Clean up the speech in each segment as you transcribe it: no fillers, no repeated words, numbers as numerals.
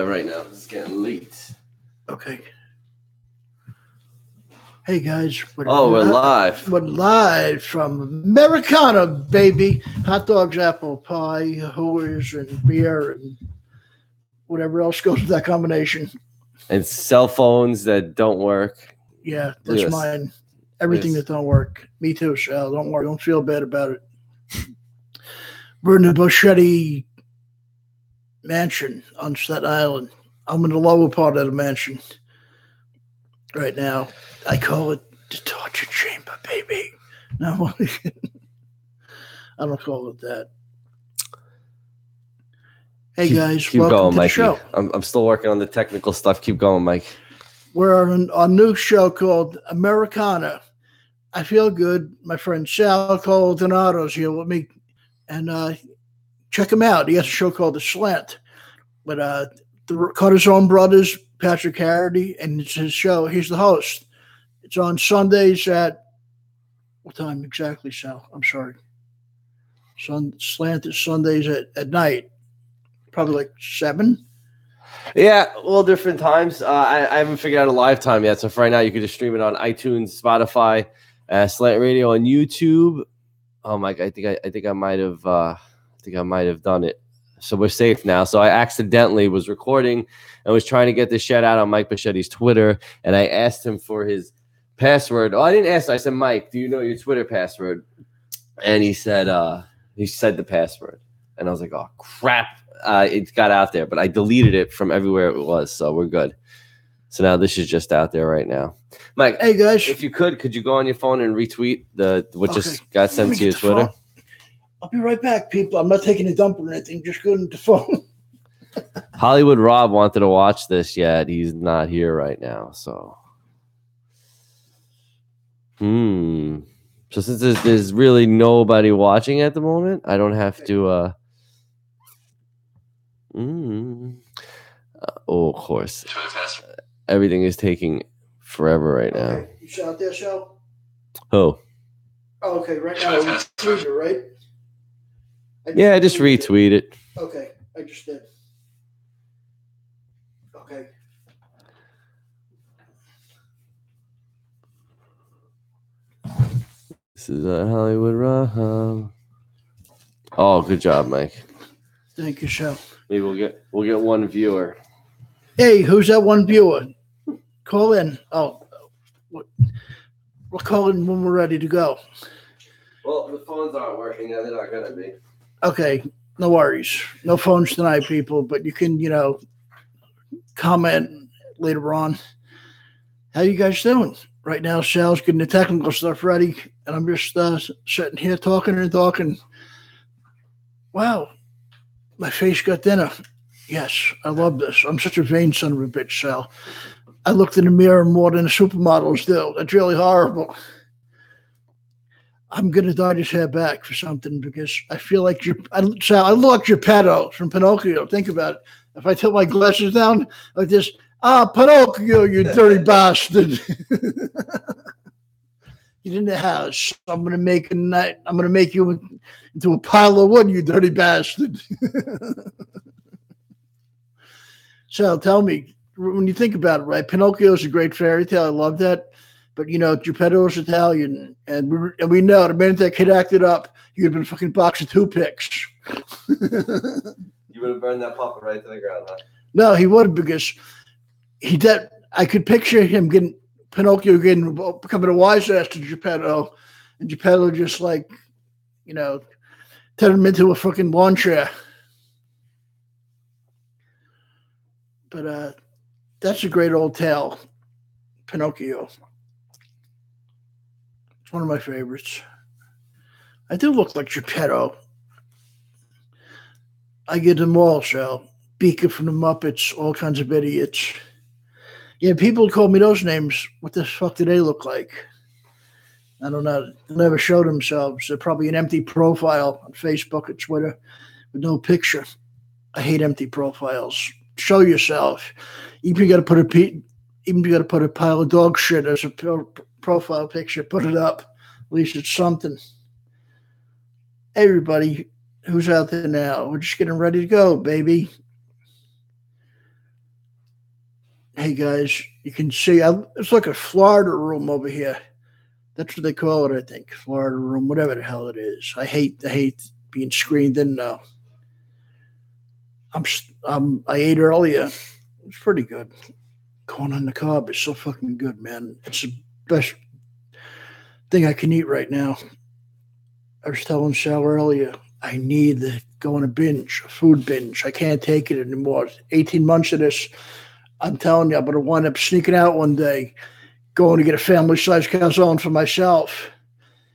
live right now. It's getting late. Okay. Hey guys. We're live. We're live from Americana, baby. Hot dogs, apple pie, hooers, and beer, and whatever else goes with that combination. And cell phones that don't work. Yeah, that's mine. Everything that don't work. Me too, Sal. Don't worry. Don't feel bad about it. We're in the Bocchetti mansion on Staten Island. I'm in the lower part of the mansion right now. I call it the torture chamber, baby. No, I don't call it that. Hey guys, keep welcome going, to Mikey. the show. I'm still working on the technical stuff. Keep going, Mike. We're on a new show called Americana. I feel good. My friend Sal Donato's here with me, and check him out. He has a show called The Slant with the Carter's brothers, Patrick Harity, and it's his show. He's the host. It's on Sundays at what time exactly, Sal? I'm sorry. Slant is Sundays at night, probably like 7. Yeah, well, different times. I haven't figured out a live time yet. So for right now, you can just stream it on iTunes, Spotify, Slant Radio, on YouTube. Oh my God, I think I might have done it. So we're safe now. So I accidentally was recording and was trying to get this shout out on Mike Bocchetti's Twitter, and I asked him for his password. Oh, I didn't ask. I said, Mike, do you know your Twitter password? And he said the password, and I was like, oh crap. It got out there, but I deleted it from everywhere it was, so we're good. So now this is just out there right now. Mike, hey guys, if you could you go on your phone and retweet what just got sent to your Twitter? Phone. I'll be right back, people. I'm not taking a dump or anything. Just go to the phone. Hollywood Rob wanted to watch this yet. He's not here right now, so. So since there's really nobody watching at the moment, I don't have to. Of course. Everything is taking forever right now. Okay. You shot there, Shell? Oh. Oh, okay. Right now, you tweeted it, right? I just retweet it. Okay. I just did. Okay. This is Hollywood Rob. Oh, good job, Mike. Thank you, Shell. Maybe we'll get one viewer. Hey, who's that one viewer? Call in. Oh, we'll call in when we're ready to go. Well, the phones aren't working. They're not going to be. Okay, no worries. No phones tonight, people, but you can, comment later on. How you guys doing? Right now, Sal's getting the technical stuff ready, and I'm just sitting here talking and talking. Wow. My face got thinner. Yes, I love this. I'm such a vain son of a bitch, Sal. I looked in the mirror more than the supermodels do. That's really horrible. I'm going to dye this hair back for something because I feel like Sal, I look like Geppetto from Pinocchio. Think about it. If I tilt my glasses down like this, Pinocchio, you dirty bastard. Get in the house. I'm going to make you into a pile of wood, you dirty bastard. So tell me, when you think about it, right? Pinocchio is a great fairy tale. I love that. But, Geppetto is Italian. And we know the minute that kid acted up, you'd have been a fucking box of toothpicks. You would have burned that puppet right to the ground, huh? No, he would, because he did. I could picture him Pinocchio becoming a wise ass to Geppetto, and Geppetto just turn him into a fucking lawn chair. But that's a great old tale, Pinocchio. It's one of my favorites. I do look like Geppetto. I get them all, Sal. Beaker from the Muppets, all kinds of idiots. Yeah, people call me those names. What the fuck do they look like? I don't know. They never show themselves. They're probably an empty profile on Facebook or Twitter with no picture. I hate empty profiles. Show yourself. Even if you got to put a pile of dog shit as a profile picture, put it up. At least it's something. Everybody, who's out there now? We're just getting ready to go, baby. Hey guys, you can see it's like a Florida room over here. That's what they call it, I think. Florida room, whatever the hell it is. I hate being screened in now. I ate earlier. It's pretty good. Corn on the cob is so fucking good, man. It's the best thing I can eat right now. I was telling Sal earlier, I need to go on a food binge. I can't take it anymore. 18 months of this. I'm telling you, I'm going to wind up sneaking out one day, going to get a family-sized calzone for myself.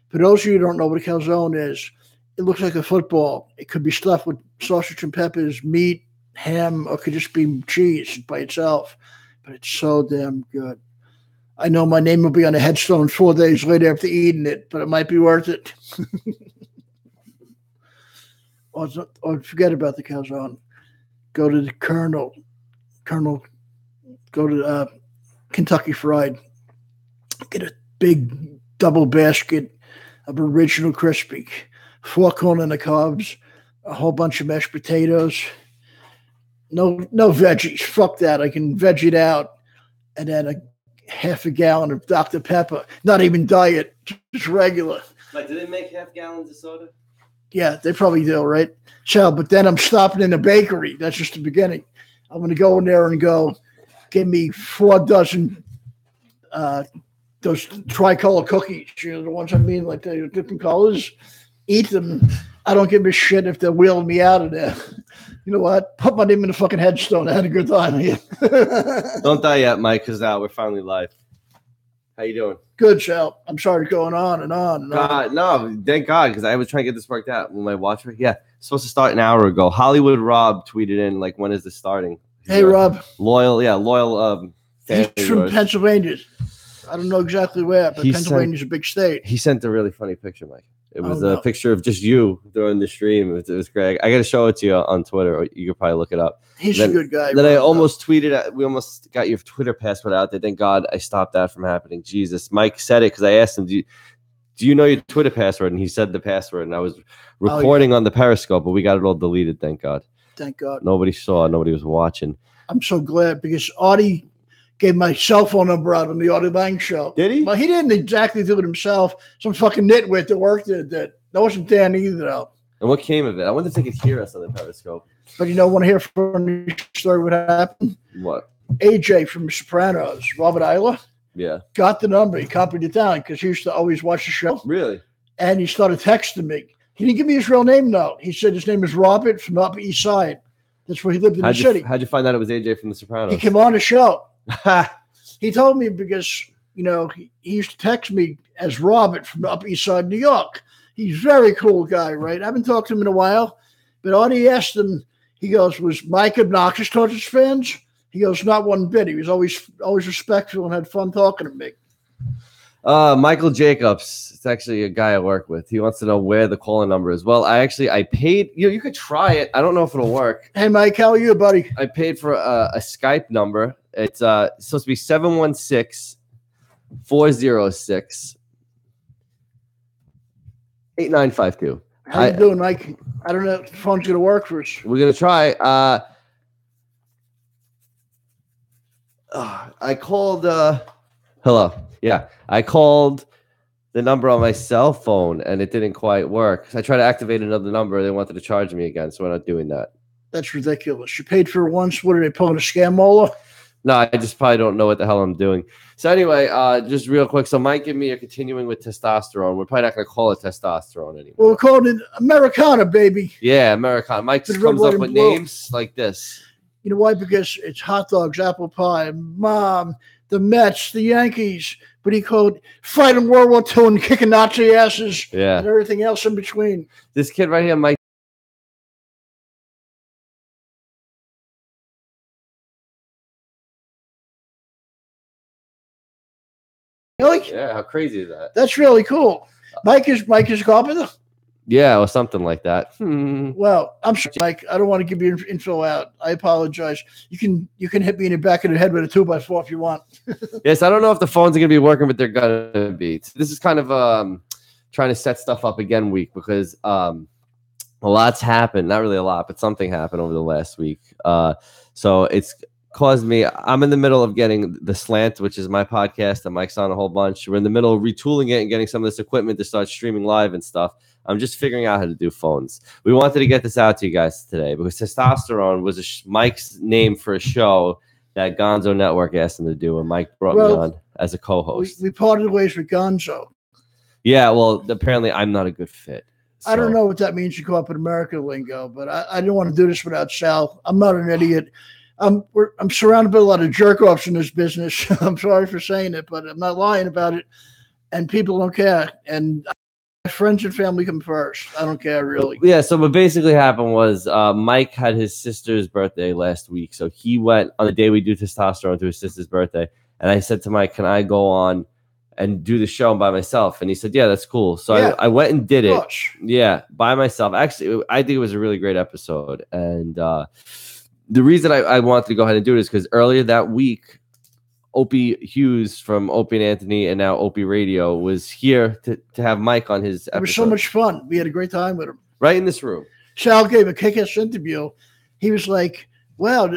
For those of you who don't know what a calzone is, it looks like a football. It could be stuffed with sausage and peppers, meat, ham, or it could just be cheese by itself. But it's so damn good. I know my name will be on a headstone 4 days later after eating it, but it might be worth it. or forget about the calzone. Go to the Colonel. Go to Kentucky Fried. Get a big double basket of original crispy, 4 corn on the cobs, a whole bunch of mashed potatoes. No veggies. Fuck that. I can veg it out. And then a half a gallon of Dr. Pepper. Not even diet, just regular. Like, do they make half gallons of soda? Yeah, they probably do, right? So, but then I'm stopping in the bakery. That's just the beginning. I'm going to go in there and go, give me 4 dozen those tricolor cookies. You know, the ones I mean, like the different colors. Eat them. I don't give a shit if they're wheeling me out of there. You know what? Put my name in the fucking headstone. I had a good time here. Don't die yet, Mike, because we're finally live. How you doing? Good, Sal. I'm sorry going on and on and on. No, thank God, because I was trying to get this worked out. Will my watch work? Yeah, it's supposed to start an hour ago. Hollywood Rob tweeted in, like, when is this starting? Hey, Rob. Loyal. He's from Pennsylvania. I don't know exactly where, but Pennsylvania's a big state. He sent a really funny picture, Mike. It was a picture of just you during the stream. It was great. I got to show it to you on Twitter, or you could probably look it up. He's a good guy. Then I almost tweeted. We almost got your Twitter password out there. Thank God I stopped that from happening. Jesus, Mike said it because I asked him, "Do you know your Twitter password?" And he said the password. And I was recording on the Periscope, but we got it all deleted. Thank God. Thank God. Nobody saw. Nobody was watching. I'm so glad because Audie gave my cell phone number out on the Audie Lang show. Did he? Well, he didn't exactly do it himself. Some fucking nitwit that worked there did. That wasn't Dan either, though. And what came of it? I wonder if they could hear us on the Periscope. But want to hear from the story what happened? What? AJ from The Sopranos, Robert Isla. Yeah. Got the number. He copied it down because he used to always watch the show. Really? And he started texting me. He didn't give me his real name, though. He said his name is Robert from the Upper East Side. That's where he lived in the city. How'd you find out it was AJ from The Sopranos? He came on the show. He told me because, he used to text me as Robert from the Upper East Side, New York. He's a very cool guy, right? I haven't talked to him in a while, but Audie asked him, he goes, was Mike obnoxious towards his fans? He goes, not one bit. He was always respectful and had fun talking to me. Michael Jacobs, it's actually a guy I work with. He wants to know where the calling number is. Well, I paid, you could try it. I don't know if it'll work. Hey, Mike, how are you, buddy? I paid for a Skype number. It's supposed to be 716-406. 8952. How you doing, Mike? I don't know if the phone's going to work for us. We're going to try. I called. Hello. Yeah. I called the number on my cell phone, and it didn't quite work. I tried to activate another number. They wanted to charge me again, so we're not doing that. That's ridiculous. You paid for it once. What, are they pulling a scam mola? No, I just probably don't know what the hell I'm doing. So anyway, just real quick. So Mike and me are continuing with testosterone. We're probably not going to call it testosterone anymore. Well, we're calling it Americana, baby. Yeah, Americana. Mike just comes up with names like this. You know why? Because it's hot dogs, apple pie, mom, the Mets, the Yankees. But he called fighting World War II and kicking Nazi asses and everything else in between. This kid right here, Mike. Really? Yeah, how crazy is that? That's really cool. Mike is a carpenter? Yeah, or something like that. Well, I'm sorry, Mike. I don't want to give your info out. I apologize. You can hit me in the back of the head with a 2x4 if you want. Yes, I don't know if the phones are going to be working, but they're going to be. This is kind of trying to set stuff up again week because a lot's happened. Not really a lot, but something happened over the last week. So it's caused me. I'm in the middle of getting the Slant, which is my podcast, and Mike's on a whole bunch. We're in the middle of retooling it and getting some of this equipment to start streaming live and stuff. I'm just figuring out how to do phones. We wanted to get this out to you guys today because Testosterone was Mike's name for a show that Gonzo Network asked him to do, and Mike brought me on as a co-host. We parted ways with Gonzo. Yeah, well, apparently I'm not a good fit. So. I don't know what that means. You go up in America lingo, but I didn't want to do this without Sal. I'm not an idiot. I'm surrounded by a lot of jerk-offs in this business. I'm sorry for saying it, but I'm not lying about it. And people don't care. And my friends and family come first. I don't care, really. Yeah, so what basically happened was Mike had his sister's birthday last week. So he went on the day we do Testosterone to his sister's birthday. And I said to Mike, can I go on and do the show by myself? And he said, yeah, that's cool. So yeah, I went and did it. Yeah, by myself. Actually, I think it was a really great episode. And the reason I wanted to go ahead and do it is because earlier that week, Opie Hughes from Opie and Anthony and now Opie Radio was here to have Mike on his episode. It was so much fun. We had a great time with him. Right in this room. Sal gave a kick-ass interview. He was like, wow,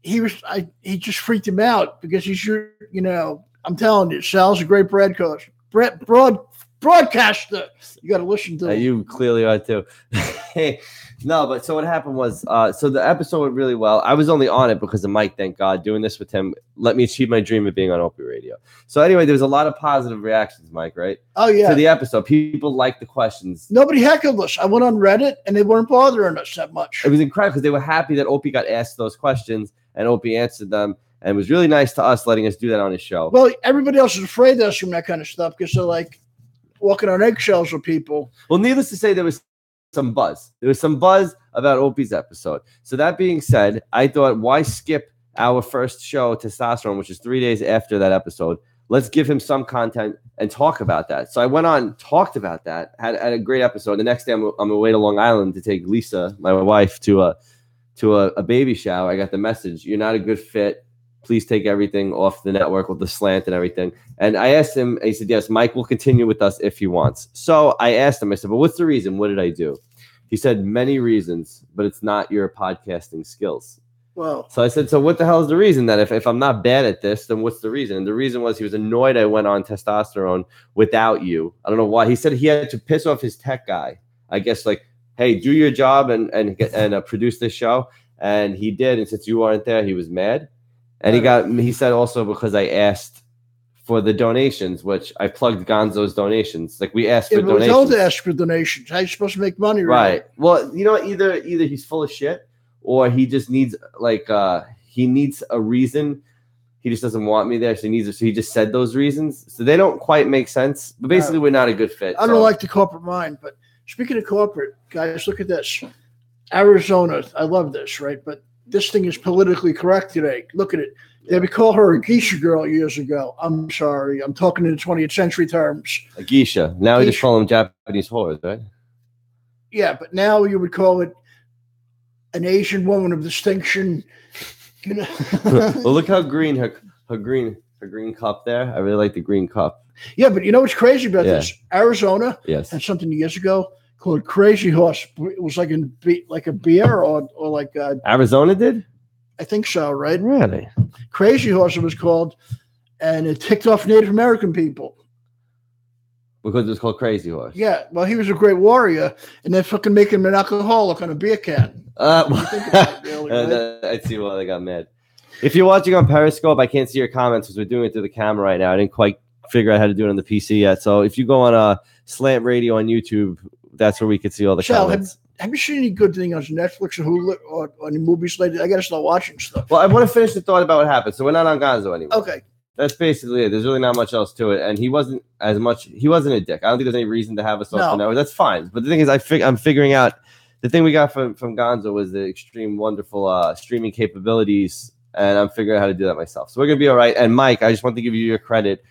he just freaked him out because he's, I'm telling you, Sal's a great broadcaster. You got to listen to him. You clearly are too. No, but so what happened was, so the episode went really well. I was only on it because of Mike, thank God. Doing this with him let me achieve my dream of being on Opie Radio. So anyway, there was a lot of positive reactions, Mike, right? Oh, yeah. To the episode. People liked the questions. Nobody heckled us. I went on Reddit, and they weren't bothering us that much. It was incredible because they were happy that Opie got asked those questions, and Opie answered them. And it was really nice to us letting us do that on his show. Well, everybody else is afraid of us from that kind of stuff because they're like walking on eggshells with people. Well, needless to say, there was some buzz. There was some buzz about Opie's episode. So that being said, I thought, why skip our first show, Testosterone, which is 3 days after that episode? Let's give him some content and talk about that. So I went on, talked about that, had a great episode. The next day, I'm away to Long Island to take Lisa, my wife, to a baby shower. I got the message, you're not a good fit. Please take everything off the network with the Slant and everything. And I asked him, and he said, yes, Mike will continue with us if he wants. So I asked him, I said, well, what's the reason? What did I do? He said, many reasons, but it's not your podcasting skills. Wow. So I said, so what the hell is the reason then? If I'm not bad at this, then what's the reason? And the reason was he was annoyed I went on Testosterone without you. I don't know why. He said he had to piss off his tech guy. I guess like, hey, do your job and produce this show. And he did. And since you weren't there, he was mad. And he said also because I asked for the donations, which I plugged Gonzo's donations. Like we asked for donations. We told to ask for donations. How are you supposed to make money? Right. Well, you know, either he's full of shit or he just needs he needs a reason. He just doesn't want me there. So he just said those reasons. So they don't quite make sense. But basically, we're not a good fit. I don't like the corporate mind. But speaking of corporate, guys, look at this. Arizona. I love this, right? But this thing is politically correct today. Look at it. They would call her a geisha girl years ago. I'm sorry. I'm talking in the 20th century terms. A geisha. Now we just call them Japanese whores, right? Yeah, but now you would call it an Asian woman of distinction. You know? Well, look how green her green cup there. I really like the green cup. Yeah, but you know what's crazy about this? Arizona had something years ago called Crazy Horse. It was like a beer or like Arizona did? I think so, right? Really? Crazy Horse it was called, and it ticked off Native American people. Because it was called Crazy Horse. Yeah, well, he was a great warrior, and they're fucking making him an alcoholic on a beer can. I'd see why they got mad. If you're watching on Periscope, I can't see your comments because we're doing it through the camera right now. I didn't quite figure out how to do it on the PC yet. So if you go on Slant Radio on YouTube, that's where we could see all the comments. Have you seen any good thing on Netflix or Hulu or any movies lately? I got to start watching stuff. Well, I want to finish the thought about what happened. So we're not on Gonzo anymore. Okay. That's basically it. There's really not much else to it. And he wasn't a dick. I don't think there's any reason to have us off the network. That's fine. But the thing is, I'm figuring out the thing we got from Gonzo was the extreme wonderful streaming capabilities. And I'm figuring out how to do that myself. So we're going to be all right. And Mike, I just want to give you your credit.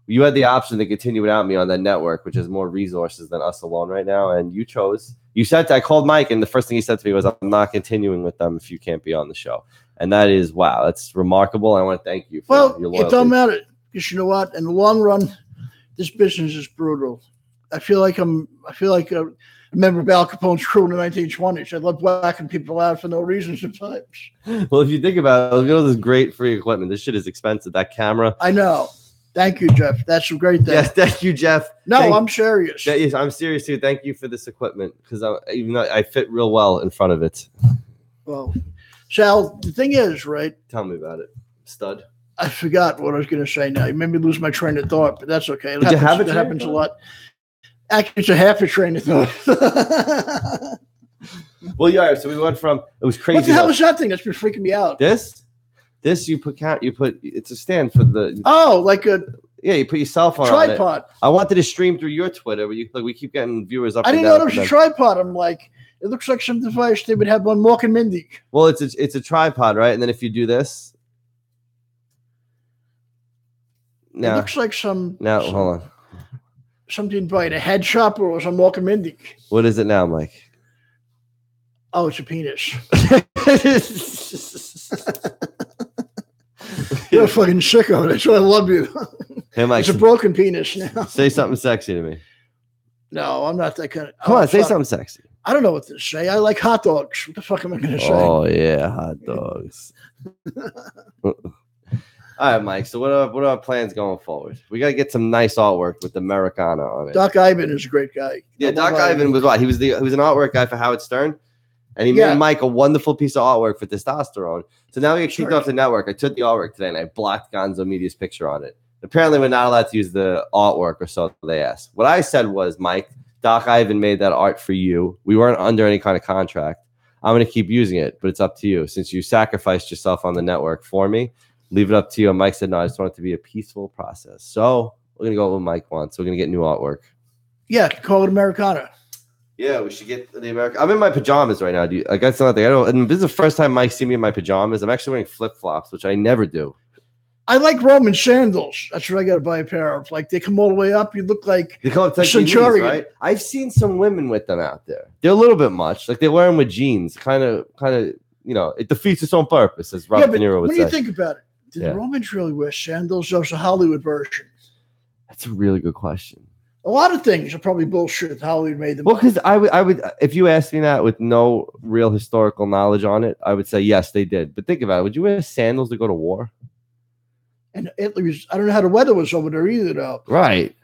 You had the option to continue without me on that network, which has more resources than us alone right now. And you chose. You said I called Mike, and the first thing he said to me was, I'm not continuing with them if you can't be on the show. And that is, wow, that's remarkable. I want to thank you for your loyalty. It don't matter. Because you know what? In the long run, this business is brutal. I feel like remember Al Capone's crew in the 1920s. I loved whacking people out for no reason sometimes. Well, if you think about it, look at all this great free equipment. This shit is expensive. That camera. I know. Thank you, Jeff. That's a great thing. Yes, thank you, Jeff. No, I'm serious. Yes, I'm serious too. Thank you for this equipment because even though I fit real well in front of it. Well, Sal, the thing is, right? Tell me about it, stud. I forgot what I was going to say now. You made me lose my train of thought, but that's okay. It happens a lot. Actually, it's a half a train of thought. Well, yeah. So we went from it was crazy. What the hell is that thing that's been freaking me out? This you put it's a stand for the like a you put your cell phone tripod. On it. I wanted to stream through your Twitter, but we keep getting viewers up. I didn't know it was a tripod. I'm like, it looks like some device they would have on Mork and Mindy. Well, it's a tripod, right? And then if you do this, it looks like hold on. Something by a head shop or some Mork and Mindy. What is it now, Mike? Oh, it's a penis. You're a fucking sicko. That's why I love you. Hey, Mike, it's a broken penis now. Say something sexy to me. No, I'm not that kind of. Come on, say something sexy. I don't know what to say. I like hot dogs. What the fuck am I going to say? Oh, yeah, hot dogs. All right, Mike. So what are our plans going forward? We got to get some nice artwork with Americana on it. Doc Ivan is a great guy. Yeah, Doc Ivan was what? He was an artwork guy for Howard Stern. And he made Mike a wonderful piece of artwork for testosterone. So now we get kicked off the network. I took the artwork today and I blocked Gonzo Media's picture on it. Apparently, we're not allowed to use the artwork or so they asked. What I said was, Mike, Doc Ivan made that art for you. We weren't under any kind of contract. I'm going to keep using it, but it's up to you. Since you sacrificed yourself on the network for me, leave it up to you. And Mike said, no, I just want it to be a peaceful process. So we're going to go with what Mike wants. We're going to get new artwork. Yeah, call it Americana. Yeah, we should get the American. I'm in my pajamas right now. Like that's another thing. And this is the first time Mike see me in my pajamas. I'm actually wearing flip flops, which I never do. I like Roman sandals. That's what I got to buy a pair of. Like they come all the way up. You look like they come up to centurion, right? I've seen some women with them out there. They're a little bit much. Like they wear them with jeans. Kind of. It defeats its own purpose, as Robert De Niro would say. When you think about it, did the Romans really wear sandals? Those are Hollywood versions. That's a really good question. A lot of things are probably bullshit. Hollywood made them. Well, because I would, if you asked me that with no real historical knowledge on it, I would say yes, they did. But think about it: would you wear sandals to go to war? And Italy was, I don't know how the weather was over there either, though. Right.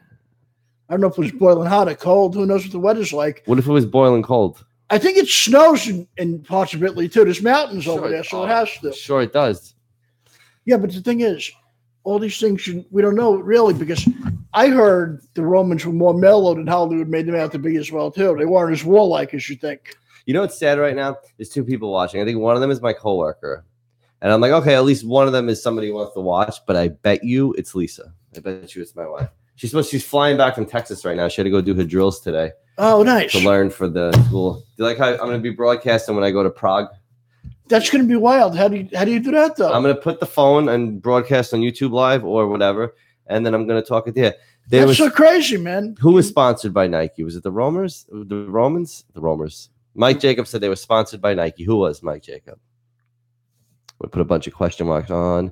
I don't know if it was boiling hot or cold. Who knows what the weather's like? What if it was boiling cold? I think it snows in parts of Italy too. There's mountains over there, so it has to. Sure, it does. Yeah, but the thing is, all these things we don't know really, because I heard the Romans were more mellow than Hollywood made them out to be as well too. They weren't as warlike as you think. You know what's sad right now? There's two people watching. I think one of them is my coworker, and I'm like, okay, at least one of them is somebody who wants to watch. But I bet you it's Lisa. I bet you it's my wife. She's flying back from Texas right now. She had to go do her drills today. Oh, nice. To learn for the school. Do you like how I'm going to be broadcasting when I go to Prague? That's going to be wild. How do you do that, though? I'm going to put the phone and broadcast on YouTube Live or whatever, and then I'm going to talk it here. That's so crazy, man. Who was sponsored by Nike? Was it the Romans? The Romans? The Romers. Mike Jacob said they were sponsored by Nike. Who was Mike Jacob? We put a bunch of question marks on.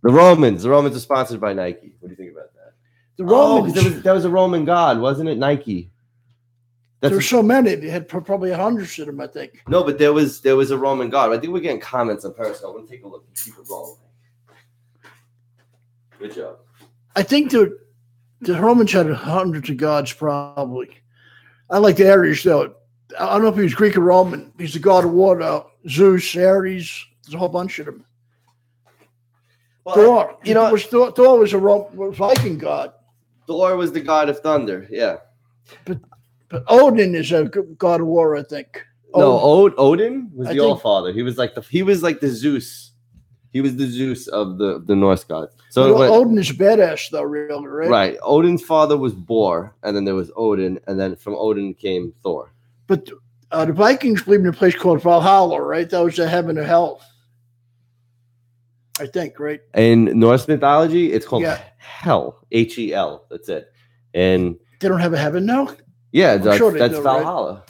The Romans. The Romans are sponsored by Nike. What do you think about that? The Romans. That was a Roman god, wasn't it? Nike. There were so many. They had probably hundreds of them, I think. No, but there was a Roman god. I think we're getting comments on Periscope. I'm going to take a look and keep it rolling. Good job. I think the Romans had hundreds of gods, probably. I like the Ares, though. I don't know if he was Greek or Roman. He's the god of war, though. Zeus, Ares. There's a whole bunch of them. Well, Thor. Thor was a Viking god. Thor was the god of thunder, yeah. But Odin is a god of war, I think. Odin was the All-Father. He was like the Zeus. He was the Zeus of the Norse god. So Odin is badass, though, really, right? Right. Odin's father was Bor, and then there was Odin, and then from Odin came Thor. But the Vikings believed in a place called Valhalla, right? That was the heaven of hell. I think, right? In Norse mythology, it's called Hell. Hel. That's it. And they don't have a heaven now? Yeah, that's Valhalla. Right?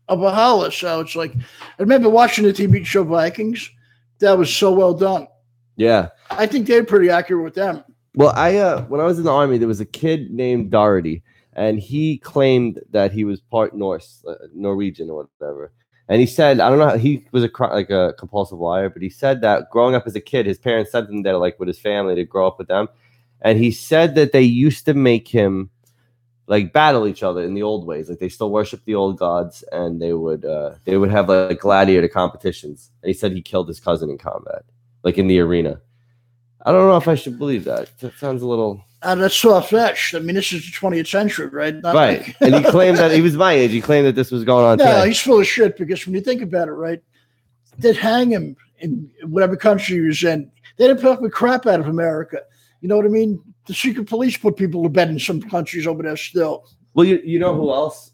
A Valhalla. So it's like, I remember watching the TV show Vikings. That was so well done. Yeah. I think they're pretty accurate with them. Well, when I was in the Army, there was a kid named Doherty, and he claimed that he was part Norse, Norwegian or whatever. And he said, I don't know, he was a compulsive liar, but he said that growing up as a kid, his parents sent him there like with his family to grow up with them. And he said that they used to make him like battle each other in the old ways. Like they still worship the old gods, and they would have like gladiator competitions. And he said he killed his cousin in combat, like in the arena. I don't know if I should believe that. That sounds a little... that's far-fetched. I mean, this is the 20th century, right? Not right. like... And he claimed that he was my age. He claimed that this was going on today. He's full of shit, because when you think about it, right, they'd hang him in whatever country he was in. They didn't put the crap out of America. You know what I mean? The secret police put people to bed in some countries over there still. Well, you know who else?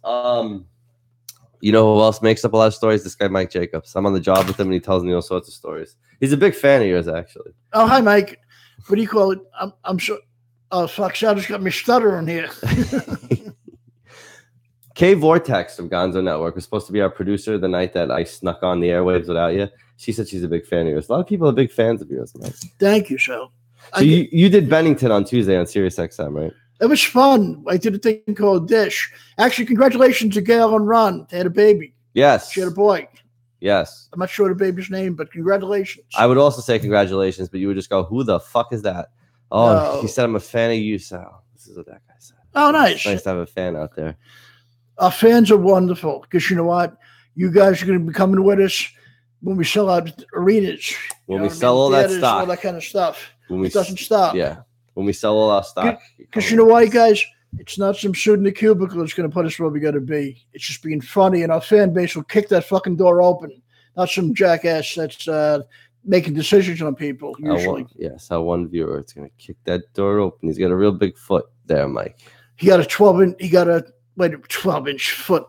You know who else makes up a lot of stories? This guy, Mike Jacobs. I'm on the job with him, and he tells me all sorts of stories. He's a big fan of yours, actually. Oh, hi, Mike. What do you call it? I'm so... Oh, fuck, Sal just got me stuttering here. Kay Vortex from Gonzo Network was supposed to be our producer the night that I snuck on the airwaves without you. She said she's a big fan of yours. A lot of people are big fans of yours, Mike. Thank you, Sal. So you did Bennington on Tuesday on Sirius XM, right? It was fun. I did a thing called Dish. Actually, congratulations to Gail and Ron. They had a baby. Yes. She had a boy. Yes. I'm not sure the baby's name, but congratulations. I would also say congratulations, but you would just go, who the fuck is that? Oh, No. He said, I'm a fan of you, Sal. This is what that guy said. Oh, nice. It's nice to have a fan out there. Our fans are wonderful, because you know what? You guys are going to be coming with us when we sell out arenas. When we sell all that stock. All that kind of stuff. When it doesn't stop. Yeah. When we sell all our stock. Because you know why, guys? It's not some suit in the cubicle that's going to put us where we got to be. It's just being funny, and our fan base will kick that fucking door open. Not some jackass that's making decisions on people, usually. Our one viewer. It's going to kick that door open. He's got a real big foot there, Mike. He got a 12-inch foot.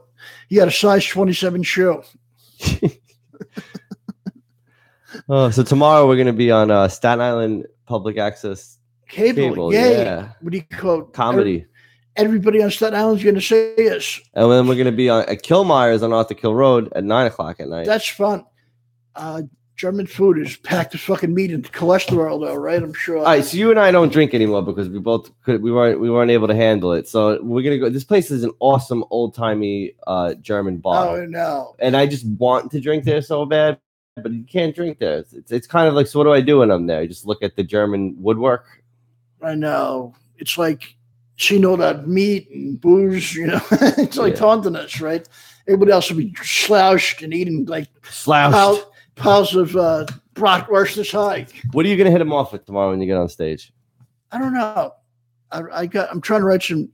He got a size 27 shoe. Oh, so tomorrow we're going to be on Staten Island Public Access Cable. Yeah. What do you call it? Comedy. Everybody on Staten Island is going to see us. And then we're going to be at Kilmeyer's on Arthur Kill Road at 9 o'clock at night. That's fun. German food is packed with fucking meat and cholesterol, though, right? I'm sure. All right, so you and I don't drink anymore because we weren't able to handle it. So we're gonna go. This place is an awesome old timey German bar. Oh no! And I just want to drink there so bad, but you can't drink there. It's kind of like, so what do I do when I'm there? You just look at the German woodwork. I know. It's like seeing all that meat and booze. You know, it's like taunting us, right? Everybody else will be slouched and eating like piles of bratwurst this high. What are you gonna hit them off with tomorrow when you get on stage? I don't know. I'm trying to write some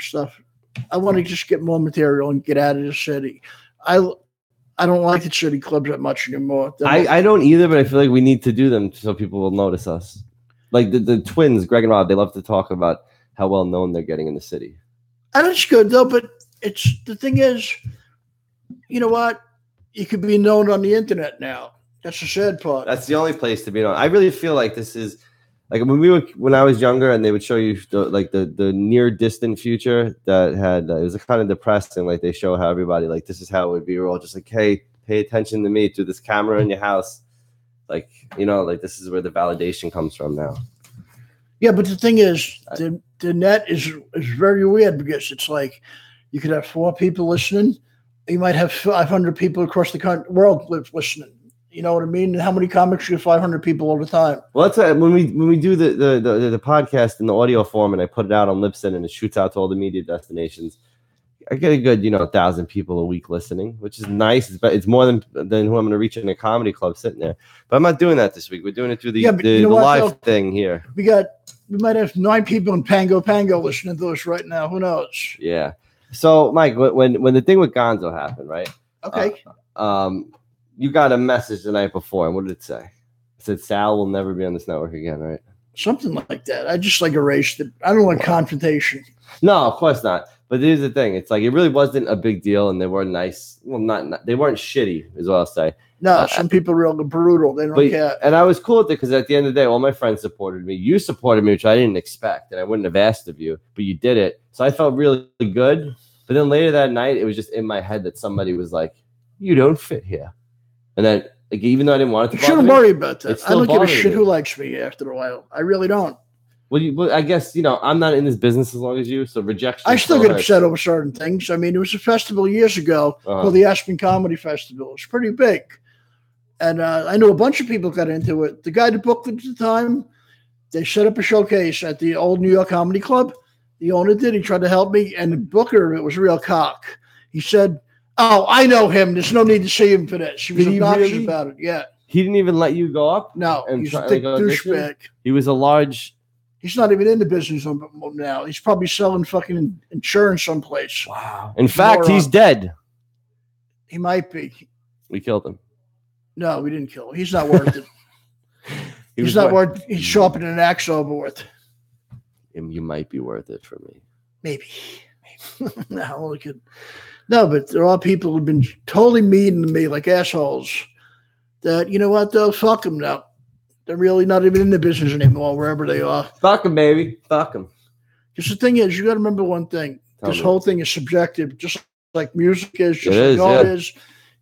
stuff. I want to just get more material and get out of the city. I don't like the city clubs that much anymore. I don't either, but I feel like we need to do them so people will notice us. Like the twins, Greg and Rob, they love to talk about how well known they're getting in the city. And it's good though, but the thing is, you know what? You could be known on the internet now. That's the sad part. That's the only place to be known. I really feel like this is like when I was younger and they would show you the near distant future that had it was kind of depressing. Like they show how everybody like this is how it would be. We're all just like, hey, pay attention to me through this camera in your house. Like, you know, like this is where the validation comes from now. Yeah, but the thing is, the net is very weird because it's like you could have 4 people listening. You might have 500 people across the world listening. You know what I mean? And how many comics you have 500 people all the time? Well, that's when we do the podcast in the audio form and I put it out on Libsyn and it shoots out to all the media destinations. I get a good 1,000 people a week listening, which is nice. It's more than who I'm going to reach in a comedy club sitting there. But I'm not doing that this week. We're doing it through the live thing here. We might have 9 people in Pango listening to us right now. Who knows? Yeah. So, Mike, when the thing with Gonzo happened, right? Okay. You got a message the night before, and what did it say? It said Sal will never be on this network again, right? Something like that. I just erased it. I don't want confrontation. No, of course not. But here's the thing: it's like it really wasn't a big deal, and they were nice. Well, not they weren't shitty, is what I'll say. No, some people are real brutal. They don't care. And I was cool with it because at the end of the day, all my friends supported me. You supported me, which I didn't expect, and I wouldn't have asked of you, but you did it. So I felt really good. But then later that night, it was just in my head that somebody was like, "You don't fit here," and then like, even though I didn't want it to, you shouldn't worry about that. I don't give a shit who likes me after a while. I really don't. Well, I guess I'm not in this business as long as you, so rejection. I still get upset over certain things. I mean, there was a festival years ago called the Aspen Comedy Festival. It's pretty big, and I know a bunch of people got into it. The guy that booked it at the time, they set up a showcase at the old New York Comedy Club. The owner did. He tried to help me, and the booker, it was a real cock. He said, "Oh, I know him. There's no need to see him for this." He was obnoxious about it. Yeah. He didn't even let you go up? No. He's a big douchebag. He was a large... He's not even in the business now. He's probably selling fucking insurance someplace. Wow. In fact, he's dead. He might be. We killed him. No, we didn't kill him. He's not worth it. He's not worth... He's sharper than an axe over with. You might be worth it for me. Maybe. No, but there are people who've been totally mean to me like assholes that, you know what, though? Fuck them now. They're really not even in the business anymore, wherever they are. Fuck them, baby. Fuck them. Because the thing is, you got to remember one thing. This whole thing is subjective, just like music is, just like art is.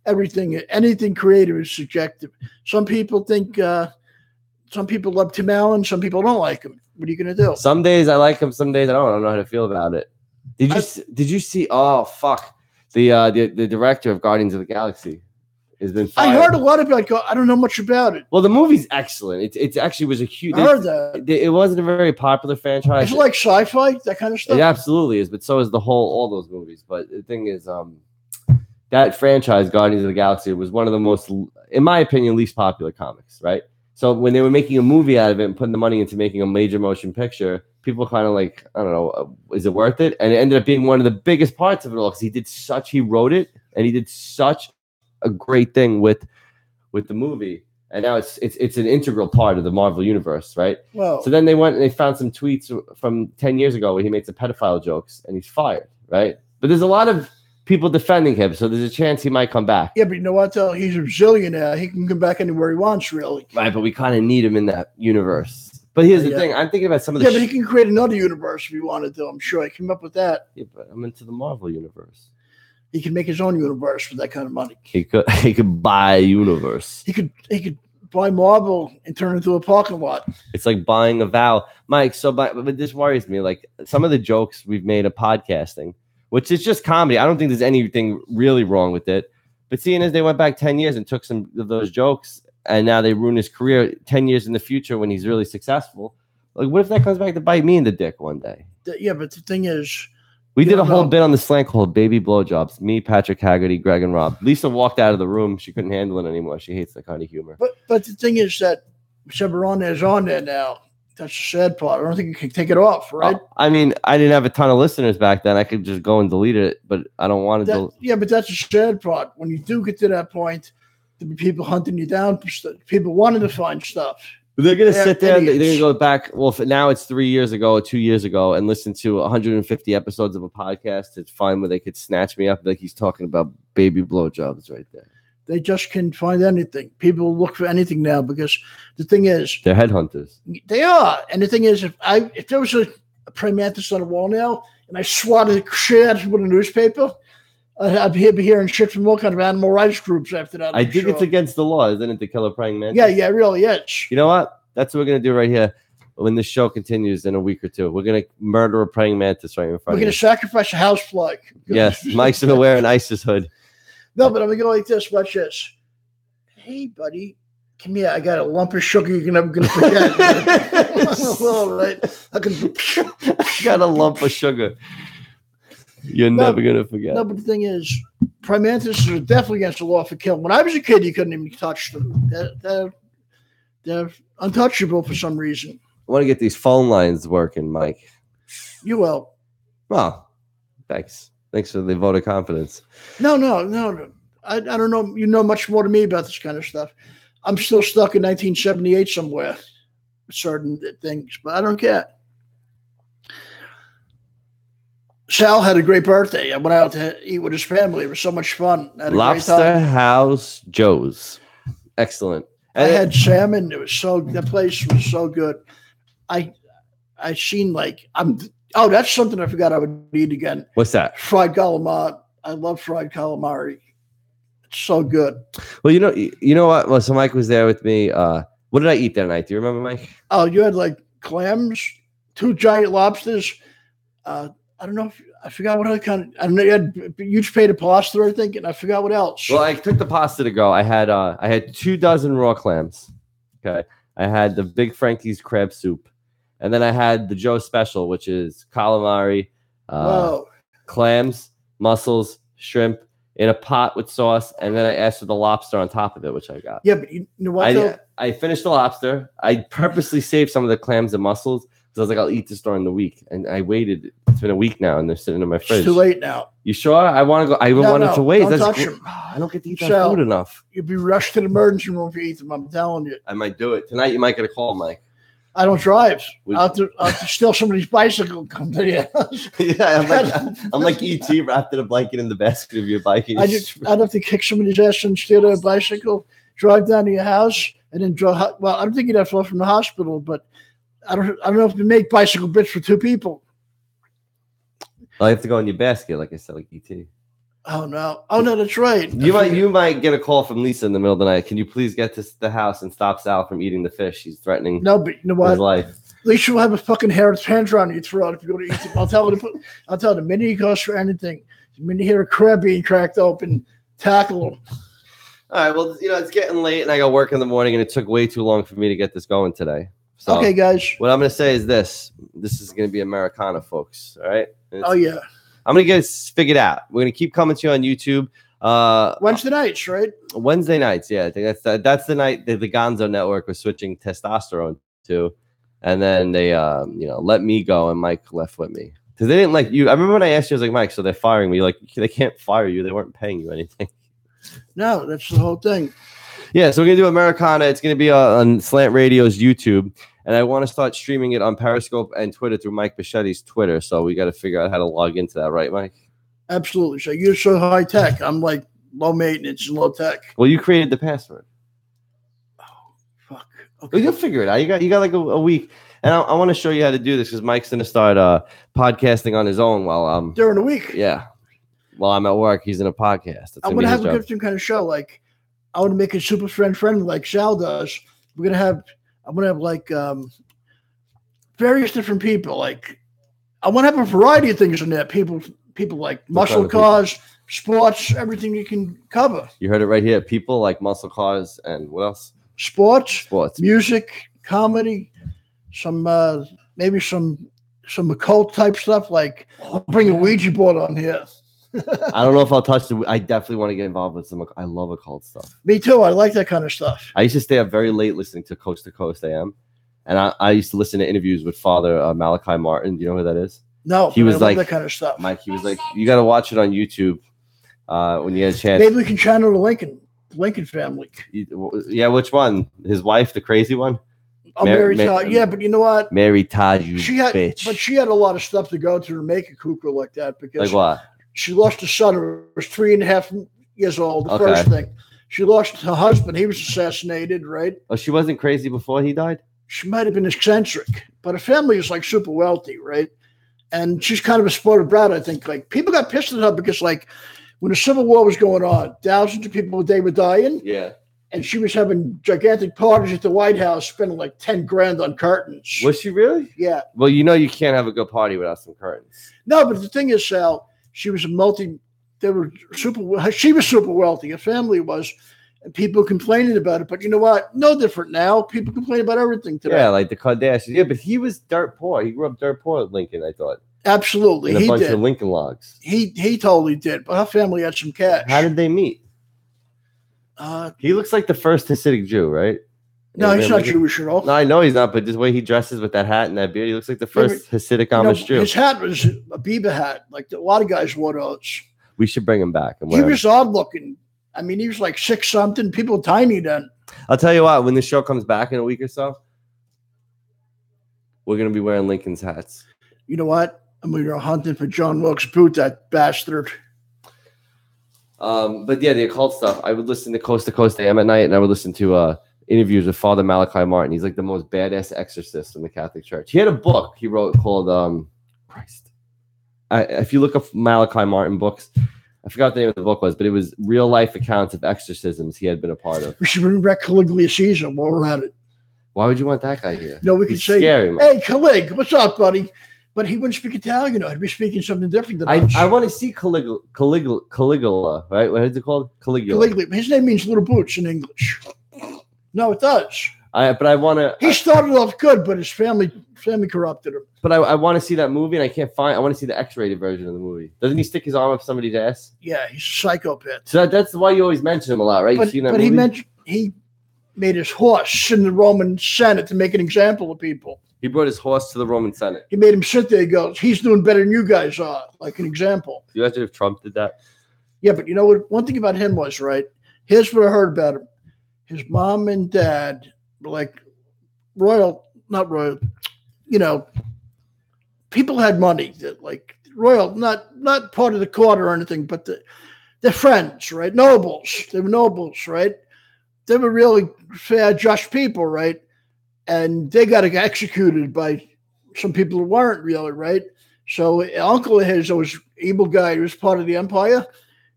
Everything, anything creative is subjective. Some people think, some people love Tim Allen, some people don't like him. What are you going to do? Some days I like him, some days I don't know how to feel about it. Did you see? Oh, fuck. The director of Guardians of the Galaxy has been fired. I heard a lot about it. I don't know much about it. Well, the movie's excellent. It actually was a huge... I heard that. It wasn't a very popular franchise. Is it like sci-fi, that kind of stuff? It absolutely is, but so is all those movies. But the thing is, that franchise, Guardians of the Galaxy, was one of the most, in my opinion, least popular comics, right? So when they were making a movie out of it and putting the money into making a major motion picture, people kind of like, I don't know, is it worth it? And it ended up being one of the biggest parts of it all because he wrote it and he did such a great thing with the movie, and now it's an integral part of the Marvel universe, right? Well, so then they went and they found some tweets from 10 years ago where he made some pedophile jokes and he's fired, right? But there's a lot of people defending him, so there's a chance he might come back. Yeah, but you know what though? He's a zillionaire. He can come back anywhere he wants, really. Right, but we kind of need him in that universe. But here's the thing: I'm thinking about some of the. Yeah, but he can create another universe if he wanted to. I'm sure he came up with that. Yeah, but I'm into the Marvel universe. He can make his own universe with that kind of money. He could buy a universe. He could buy Marvel and turn it into a parking lot. It's like buying a vow, Mike. But this worries me. Like some of the jokes we've made of podcasting, which is just comedy. I don't think there's anything really wrong with it. But seeing as they went back 10 years and took some of those jokes, and now they ruin his career 10 years in the future when he's really successful. Like, what if that comes back to bite me in the dick one day? Yeah, but the thing is, we did a whole bit on the slant called Baby Blowjobs. Me, Patrick Haggerty, Greg, and Rob. Lisa walked out of the room. She couldn't handle it anymore. She hates that kind of humor. But the thing is that whichever on there is on there now. That's the sad part. I don't think you can take it off, right? I mean, I didn't have a ton of listeners back then. I could just go and delete it, but I don't want to. Yeah, but that's the sad part. When you do get to that point, there'll be people hunting you down. People wanting to find stuff. They're going to sit there and they're going to go back. Well, now it's 3 years ago or 2 years ago and listen to 150 episodes of a podcast to find where they could snatch me up like he's talking about baby blowjobs right there. They just can find anything. People look for anything now because the thing is... They're headhunters. They are. And the thing is, if there was a praying mantis on a wall now and I swatted the shit out of it with a newspaper, I'd be hearing shit from all kind of animal rights groups after that. I think it's against the law, isn't it, to kill a praying mantis? Yeah, it really is. You know what? That's what we're going to do right here. When the show continues in a week or two, we're going to murder a praying mantis right in front of you. We're going to sacrifice a housefly. Yes, Mike's going to wear an ISIS hood. No, but I'm going to go like this. Watch this. Hey, buddy. Come here. I got a lump of sugar you're never going to forget. All right. I got a lump of sugar. You're never going to forget. No, but the thing is, praying mantises are definitely against the law for killing. When I was a kid, you couldn't even touch them. They're untouchable for some reason. I want to get these phone lines working, Mike. You will. Well, thanks. Thanks for the vote of confidence. No. I don't know. You know much more than me about this kind of stuff. I'm still stuck in 1978 somewhere. Certain things, but I don't care. Sal had a great birthday. I went out to eat with his family. It was so much fun. Lobster House Joe's. Excellent. I had salmon. That place was so good. I seen that's something I forgot I would eat again. What's that? Fried calamari. I love fried calamari. It's so good. Well, you know what? Well, so Mike was there with me. What did I eat that night? Do you remember, Mike? Oh, you had like clams. 2 giant lobsters. I don't know I forgot what other kind. I know you had huge pay to pasta, I think, and I forgot what else. Well, I took the pasta to go. I had 2 dozen raw clams. Okay, I had the Big Frankie's crab soup, and then I had the Joe Special, which is calamari, clams, mussels, shrimp in a pot with sauce, and then I asked for the lobster on top of it, which I got. Yeah, but you know what? I finished the lobster. I purposely saved some of the clams and mussels because I was like, I'll eat this during the week, and I waited. It's been a week now, and they're sitting in my fridge. It's too late now. You sure? I want to go. I wanted to wait. Don't touch them. I don't get to eat that food enough. You'll be rushed to the emergency room if you eat them. I'm telling you. I might do it tonight. You might get a call, Mike. I don't drive. I'll have to steal somebody's bicycle and come to your house. Yeah, I'm like ET wrapped in a blanket in the basket of your bike. I'd have to kick somebody's ass and steal their bicycle, drive down to your house, and then drive. Well, I don't think you'd have to go from the hospital, but I don't know if you make bicycle bits for 2 people. I have to go in your basket, like I said, like ET. Oh no! That's right. You might get a call from Lisa in the middle of the night. Can you please get to the house and stop Sal from eating the fish? He's threatening. No, but you know what? His life. Lisa will have a fucking hair panther on your throat if you go to eat them. I'll tell her the minute he goes for anything, the minute you hear a crab being cracked open, tackle him. All right. Well, it's getting late, and I got work in the morning, and it took way too long for me to get this going today. So okay, guys. What I'm going to say is this. This is going to be Americana, folks. All right? Oh, yeah. I'm going to get it figured out. We're going to keep coming to you on YouTube. Wednesday nights, right? Wednesday nights, yeah. I think that's the night that the Gonzo Network was switching testosterone to. And then they, let me go, and Mike left with me. Because they didn't like you. I remember when I asked you, I was like, Mike, so they're firing me. Like, they can't fire you. They weren't paying you anything. No, that's the whole thing. Yeah, so we're going to do Americana. It's going to be on Slant Radio's YouTube. And I want to start streaming it on Periscope and Twitter through Mike Bocchetti's Twitter. So we got to figure out how to log into that, right, Mike? Absolutely. So you're so high tech. I'm like low maintenance and low tech. Well, you created the password. Oh, fuck. Okay. Well, you'll figure it out. You got like a week. And I want to show you how to do this because Mike's going to start podcasting on his own while during the week. Yeah. While I'm at work, he's in a podcast. I'm going to have a different kind of show. Like, I want to make it super friendly like Sal does. I'm going to have like various different people. Like, I want to have a variety of things in there. People like muscle cars, sports, everything you can cover. You heard it right here. People like muscle cars and what else? Sports, music, comedy, maybe some occult type stuff. Like, I'll bring a Ouija board on here. I don't know if I'll touch it. I definitely want to get involved with some. I love occult stuff. Me too. I like that kind of stuff. I used to stay up very late listening to Coast AM, and I used to listen to interviews with Father Malachi Martin. Do you know who that is? No, he was like that kind of stuff. Mike, he was like, you got to watch it on YouTube when you get a chance. Maybe we can channel the Lincoln family. Yeah, which one? His wife, the crazy one? Oh, Mary Todd. Yeah, but you know what? Mary Todd, bitch. But she had a lot of stuff to go through to make a cuckoo like that. Because like what? She lost a son who was 3.5 years old. The first thing. She lost her husband. He was assassinated, right? Oh, she wasn't crazy before he died? She might have been eccentric. But her family is like super wealthy, right? And she's kind of a spoiled brat, I think. Like, people got pissed at her because, like, when the Civil War was going on, thousands of people a day were dying. Yeah. And she was having gigantic parties at the White House, spending like $10,000 on curtains. Was she really? Yeah. Well, you can't have a good party without some curtains. No, but the thing is, Sal, she was she was super wealthy. Her family was, and people complaining about it. But you know what? No different now. People complain about everything today. Yeah, like the Kardashians. Yeah, but he was dirt poor. He grew up dirt poor at Lincoln, I thought. Absolutely. And a bunch of Lincoln logs. He totally did. But her family had some cash. How did they meet? He looks like the first Hasidic Jew, right? No, he's not Jewish at all. No, I know he's not, but this way he dresses with that hat and that beard, he looks like the first Hasidic Amish Jew. His hat was a Bieber hat. Like a lot of guys wore those. We should bring him back. He was odd looking. I mean, he was like 6-something. People were tiny then. I'll tell you what, when the show comes back in a week or so, we're going to be wearing Lincoln's hats. You know what? I'm going to go hunting for John Wilkes Booth, that bastard. But yeah, the occult stuff. I would listen to Coast AM at night, and I would listen to interviews with Father Malachi Martin. He's like the most badass exorcist in the Catholic Church. He had a book he wrote called Christ. If you look up Malachi Martin books, I forgot what the name of the book was, but it was real life accounts of exorcisms he had been a part of. We should bring back Caligula Caesar while we're at it. Why would you want that guy here? No, we could He's say, scary, man. "Hey, Calig, what's up, buddy?" But he wouldn't speak Italian. He'd be speaking something different than us. I want to see Caligula, right? What is it called? Caligula. His name means little boots in English. No, it does. But I want to. He started off good, but his family corrupted him. But I want to see that movie, and I can't find. I want to see the X-rated version of the movie. Doesn't he stick his arm up somebody's ass? Yeah, he's a psychopath. So that's why you always mention him a lot, right? But he made his horse in the Roman Senate to make an example of people. He brought his horse to the Roman Senate. He made him sit there. He goes, "He's doing better than you guys are," like an example. You imagine if Trump did that? Yeah, but you know what? One thing about him was, right? Here's what I heard about him. His mom and dad were like not royal, people had money that like royal, not part of the court or anything, but they're friends, right? Nobles. They were nobles, right? They were really fair, just people, right? And they got executed by some people who weren't really, right? So uncle of his, that was evil guy who was part of the empire,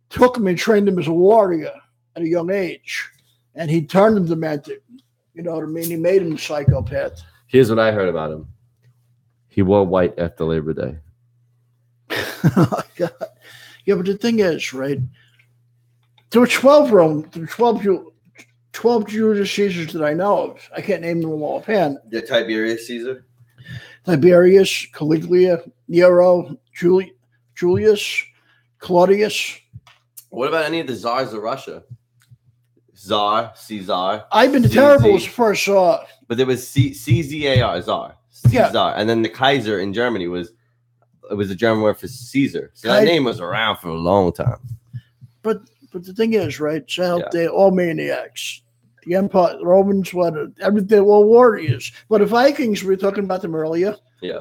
took him and trained him as a warrior at a young age. And he turned him demented. You know what I mean? He made him a psychopath. Here's what I heard about him. He wore white after Labor Day. Oh, my God. Yeah, but the thing is, right? There were 12 Julius Caesars that I know of. I can't name them all offhand. Yeah, Tiberius Caesar. Tiberius, Caligula, Nero, Julius, Claudius. What about any of the czars of Russia? Czar, Caesar. Ivan the Terrible was the first czar. But there was Czar, Czar. Yeah. Caesar. And then the Kaiser in Germany was a German word for Caesar. So that name was around for a long time. But the thing is, right? So they're all maniacs. The Empire, the Romans, they were all warriors. But the Vikings, we were talking about them earlier. Yeah.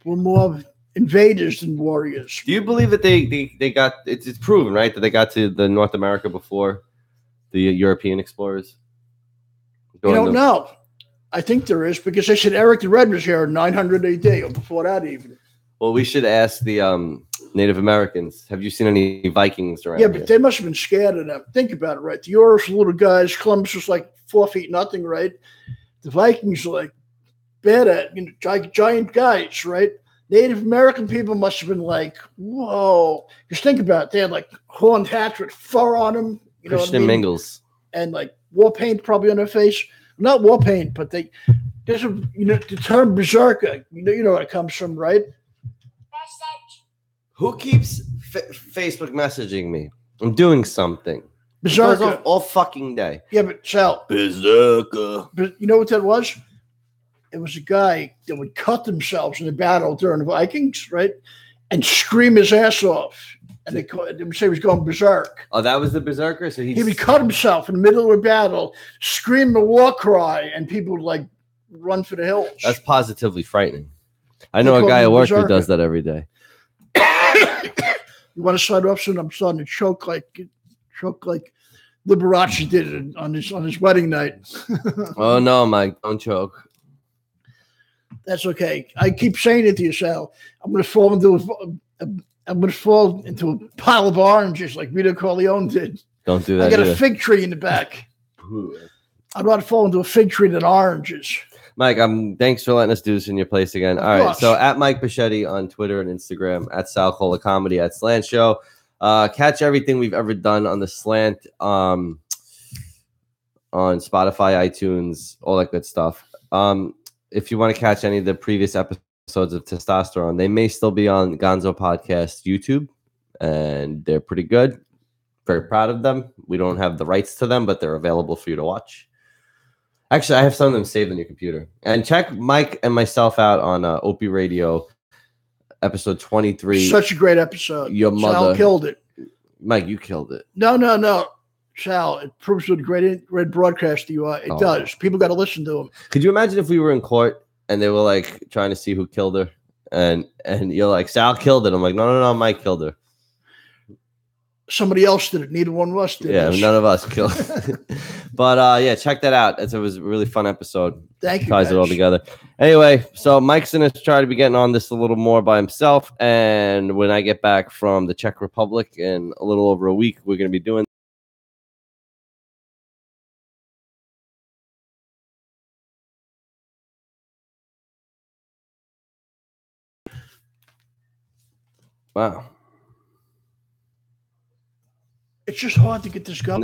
Were more invaders than warriors. Do you believe that they got it's proven, right, that they got to the North America before the European explorers? You don't know. I think there is, because they said Eric the Red was here in 900 AD or before that even. Well, we should ask the Native Americans. Have you seen any Vikings around? Yeah, but they must have been scared of them. Think about it, right? The Europeans were little guys. Columbus was like 4 feet nothing, right? The Vikings were like bad at, giant guys, right? Native American people must have been like, whoa. Just think about it. They had like horned hats with fur on them. You know Christian Mingles. And like war paint probably on their face. Not war paint, but there's the term berserker. You know where it comes from, right? Who keeps Facebook messaging me? I'm doing something. Berserker. All fucking day. Yeah, but Sal. Berserker. But you know what that was? It was a guy that would cut themselves in the battle during the Vikings, right? And scream his ass off. And they would say he was going berserk. Oh, that was the berserker? So he would cut himself in the middle of a battle, scream the war cry, and people would like run for the hills. That's positively frightening. I know a guy at work who does that every day. You want to start off soon? I'm starting to choke like Liberace did on his wedding night. Oh no, Mike, don't choke. That's okay. I keep saying it to you, Sal. I'm going to fall into a pile of oranges like Vito Corleone did. Don't do that. I got a fig tree in the back. I'd rather fall into a fig tree than oranges. Mike, thanks for letting us do this in your place again. All right, so at Mike Bocchetti on Twitter and Instagram, at Sal Cola Comedy, at Slant Show. Catch everything we've ever done on the Slant on Spotify, iTunes, all that good stuff. If you want to catch any of the previous episodes of Testosterone, they may still be on Gonzo Podcast YouTube, and they're pretty good. Very proud of them. We don't have the rights to them, but they're available for you to watch. Actually, I have some of them saved on your computer. And check Mike and myself out on Opie Radio, episode 23. Such a great episode. Your mother. Sal killed it. Mike, you killed it. No. Sal, it proves what a great broadcaster you are. It does. People got to listen to him. Could you imagine if we were in court and they were like trying to see who killed her? And you're like, Sal killed it. I'm like, no, Mike killed her. Somebody else did it. Neither one of us did. Yeah, none of us killed. But yeah, check that out. It was a really fun episode. Thank you. Ties it all together. Anyway, so Mike's gonna try to be getting on this a little more by himself. And when I get back from the Czech Republic in a little over a week, we're gonna be doing Wow. It's just hard to get this going.